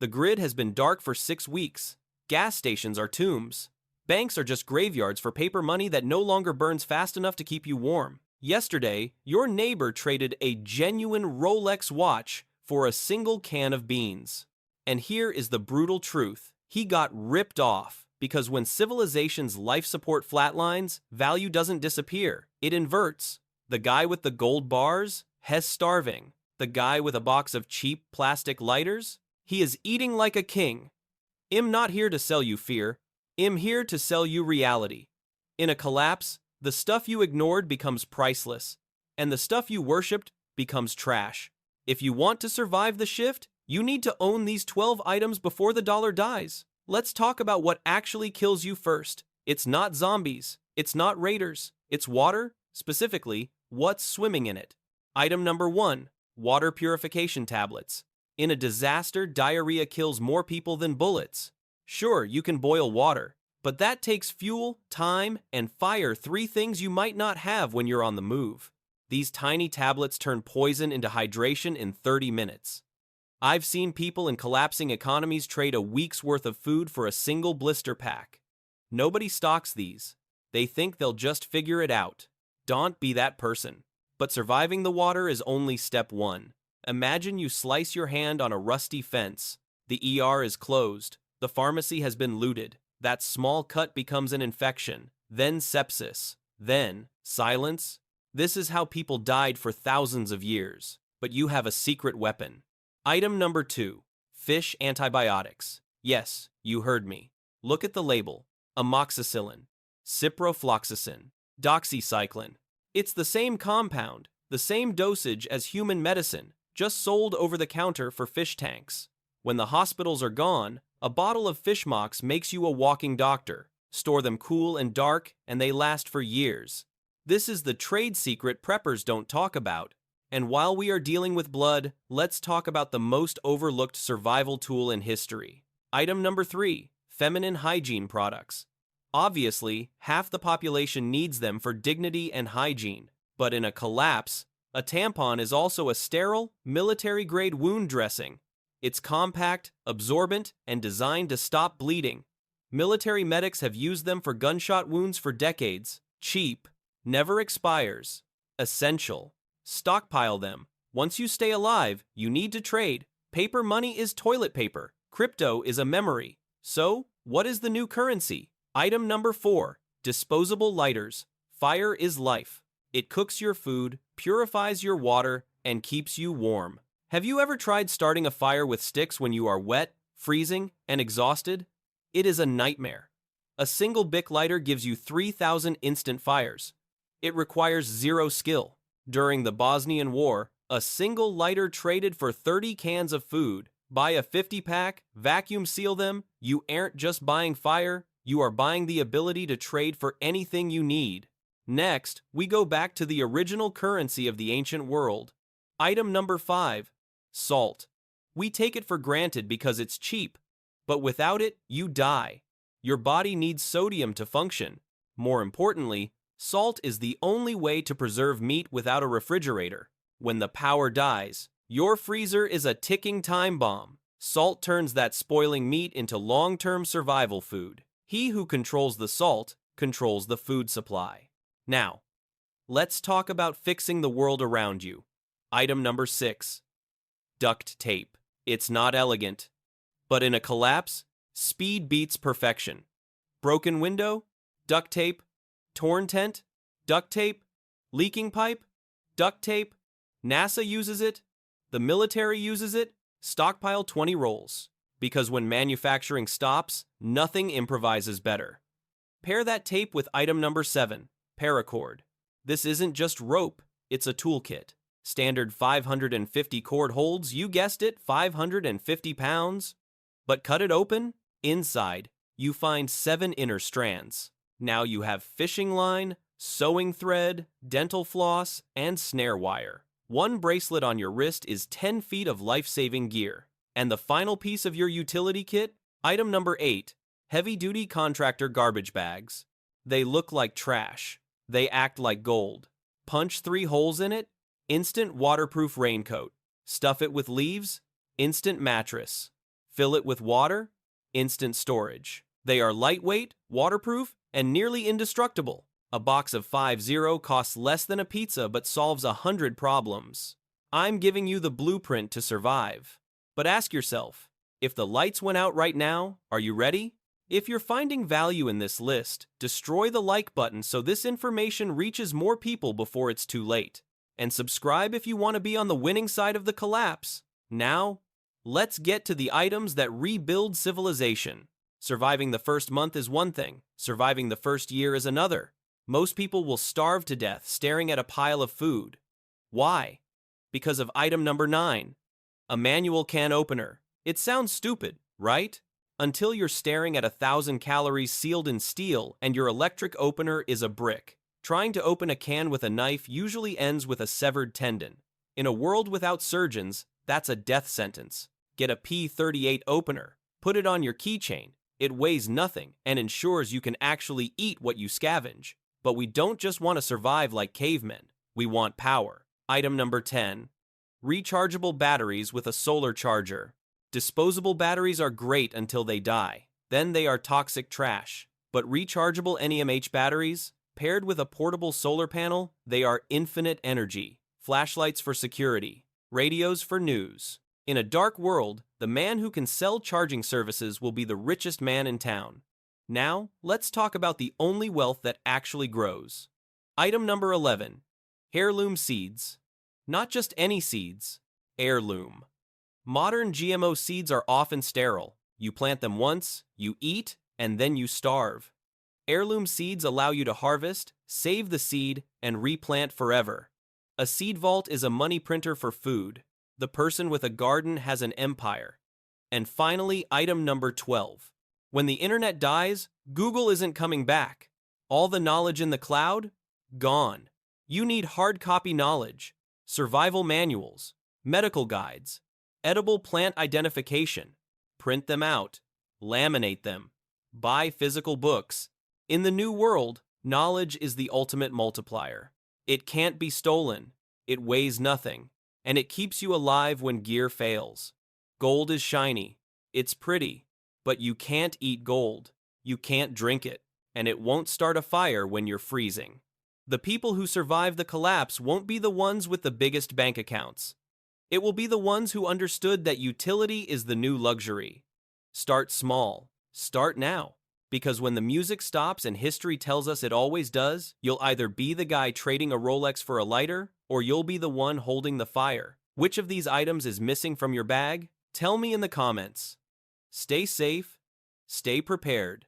The grid has been dark for 6 weeks. Gas stations are tombs. Banks are just graveyards for paper money that no longer burns fast enough to keep you warm. Yesterday, your neighbor traded a genuine Rolex watch for a single can of beans. And here is the brutal truth. He got ripped off because when civilization's life support flatlines, value doesn't disappear. It inverts. The guy with the gold bars has starving. The guy with a box of cheap plastic lighters, he is eating like a king. I'm not here to sell you fear. I'm here to sell you reality. In a collapse, the stuff you ignored becomes priceless, and the stuff you worshipped becomes trash. If you want to survive the shift, you need to own these 12 items before the dollar dies. Let's talk about what actually kills you first. It's not zombies. It's not raiders. It's water, specifically, what's swimming in it. Item number 1, water purification tablets. In a disaster, diarrhea kills more people than bullets. Sure, you can boil water, but that takes fuel, time, and fire, 3 things you might not have when you're on the move. These tiny tablets turn poison into hydration in 30 minutes. I've seen people in collapsing economies trade a week's worth of food for a single blister pack. Nobody stocks these. They think they'll just figure it out. Don't be that person. But surviving the water is only step 1. Imagine you slice your hand on a rusty fence. The ER is closed. The pharmacy has been looted. That small cut becomes an infection. Then sepsis. Then silence. This is how people died for thousands of years. But you have a secret weapon. Item number 2. Fish antibiotics. Yes, you heard me. Look at the label. Amoxicillin, ciprofloxacin, doxycycline. It's the same compound, the same dosage as human medicine, just sold over the counter for fish tanks. When the hospitals are gone, a bottle of fish mox makes you a walking doctor. Store them cool and dark, and they last for years. This is the trade secret preppers don't talk about. And while we are dealing with blood, let's talk about the most overlooked survival tool in history. Item number 3, feminine hygiene products. Obviously, half the population needs them for dignity and hygiene. But in a collapse, a tampon is also a sterile, military-grade wound dressing. It's compact, absorbent, and designed to stop bleeding. Military medics have used them for gunshot wounds for decades. Cheap, never expires. Essential. Stockpile them. Once you stay alive, you need to trade. Paper money is toilet paper. Crypto is a memory. So, what is the new currency? Item number 4, disposable lighters. Fire is life. It cooks your food, purifies your water, and keeps you warm. Have you ever tried starting a fire with sticks when you are wet, freezing, and exhausted? It is a nightmare. A single Bic lighter gives you 3,000 instant fires. It requires 0 skill. During the Bosnian War, a single lighter traded for 30 cans of food. Buy a 50-pack, vacuum seal them. You aren't just buying fire, you are buying the ability to trade for anything you need. Next, we go back to the original currency of the ancient world. Item number 5, salt. We take it for granted because it's cheap, but without it, you die. Your body needs sodium to function. More importantly, salt is the only way to preserve meat without a refrigerator. When the power dies, your freezer is a ticking time bomb. Salt turns that spoiling meat into long-term survival food. He who controls the salt controls the food supply. Now, let's talk about fixing the world around you. Item number 6, duct tape. It's not elegant, but in a collapse, speed beats perfection. Broken window, duct tape. Torn tent, duct tape. Leaking pipe, duct tape. NASA uses it. The military uses it. Stockpile 20 rolls. Because when manufacturing stops, nothing improvises better. Pair that tape with item number 7, paracord. This isn't just rope, it's a toolkit. Standard 550 cord holds, you guessed it, 550 pounds. But cut it open, inside, you find 7 inner strands. Now you have fishing line, sewing thread, dental floss, and snare wire. One bracelet on your wrist is 10 feet of life-saving gear. And the final piece of your utility kit, item number 8, heavy-duty contractor garbage bags. They look like trash. They act like gold. Punch 3 holes in it, instant waterproof raincoat. Stuff it with leaves, instant mattress. Fill it with water, instant storage. They are lightweight, waterproof, and nearly indestructible. A box of 50 costs less than a pizza but solves 100 problems. I'm giving you the blueprint to survive. But ask yourself, if the lights went out right now, are you ready? If you're finding value in this list, destroy the like button so this information reaches more people before it's too late. And subscribe if you want to be on the winning side of the collapse. Now, let's get to the items that rebuild civilization. Surviving the first month is one thing, surviving the first year is another. Most people will starve to death staring at a pile of food. Why? Because of item number 9, a manual can opener. It sounds stupid, right? Until you're staring at 1,000 calories sealed in steel and your electric opener is a brick. Trying to open a can with a knife usually ends with a severed tendon. In a world without surgeons, that's a death sentence. Get a P38 opener. Put it on your keychain. It weighs nothing and ensures you can actually eat what you scavenge. But we don't just want to survive like cavemen. We want power. Item number 10. Rechargeable batteries with a solar charger. Disposable batteries are great until they die. Then they are toxic trash. But rechargeable NEMH batteries, paired with a portable solar panel, they are infinite energy. Flashlights for security. Radios for news. In a dark world, the man who can sell charging services will be the richest man in town. Now, let's talk about the only wealth that actually grows. Item number 11. Heirloom seeds. Not just any seeds. Heirloom. Modern GMO seeds are often sterile. You plant them once, you eat, and then you starve. Heirloom seeds allow you to harvest, save the seed, and replant forever. A seed vault is a money printer for food. The person with a garden has an empire. And finally, item number 12. When the internet dies, Google isn't coming back. All the knowledge in the cloud? Gone. You need hard copy knowledge, survival manuals, medical guides, edible plant identification. Print them out, laminate them, buy physical books. In the new world, knowledge is the ultimate multiplier. It can't be stolen, it weighs nothing, and it keeps you alive when gear fails. Gold is shiny, it's pretty, but you can't eat gold, you can't drink it, and it won't start a fire when you're freezing. The people who survive the collapse won't be the ones with the biggest bank accounts. It will be the ones who understood that utility is the new luxury. Start small. Start now. Because when the music stops and history tells us it always does, you'll either be the guy trading a Rolex for a lighter, or you'll be the one holding the fire. Which of these items is missing from your bag? Tell me in the comments. Stay safe, stay prepared,